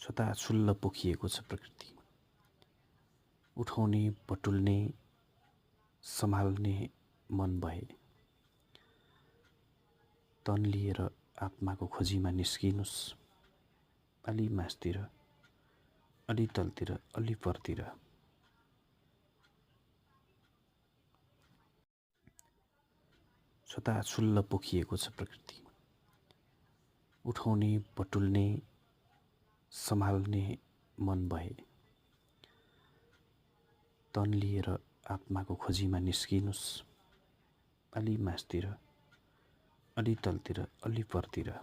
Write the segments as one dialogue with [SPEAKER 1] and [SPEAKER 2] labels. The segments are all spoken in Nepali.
[SPEAKER 1] छताछुल्ल पोखिएको छ प्रकृति। उठाउने बटुल्ने सम्हाल्ने मन भए तन लिएर आत्माको खोजीमा निस्किनुस्। अलि मासतिर, अलि तलतिर, अलि परतिर। छताछुल्ल पोखिएको छ प्रकृति। उठाउने बटुल्ने सम्हाल्ने मन भए तन लिएर आत्माको खोजीमा निस्किनुस्। अलि मासतिर, अलि तलतिर, अलि परतिर।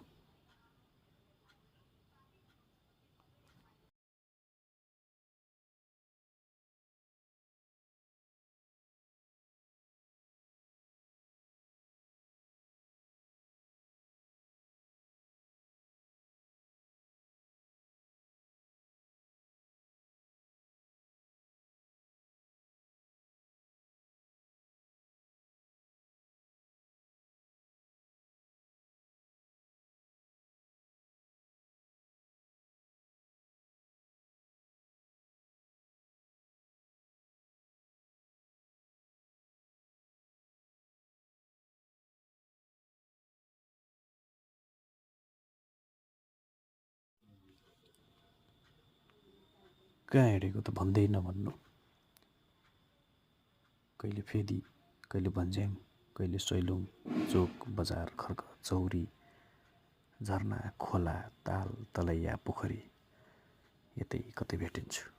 [SPEAKER 1] कहाँ हिँडेको त भन्दै नभन्नु। कहिले फेदी, कहिले भन्ज्याङ, कहिले सैलुङ, चोक, बजार, खर्क, चौरी, झरना, खोला, ताल, तलैया, पोखरी, यतै कतै भेटिन्छु।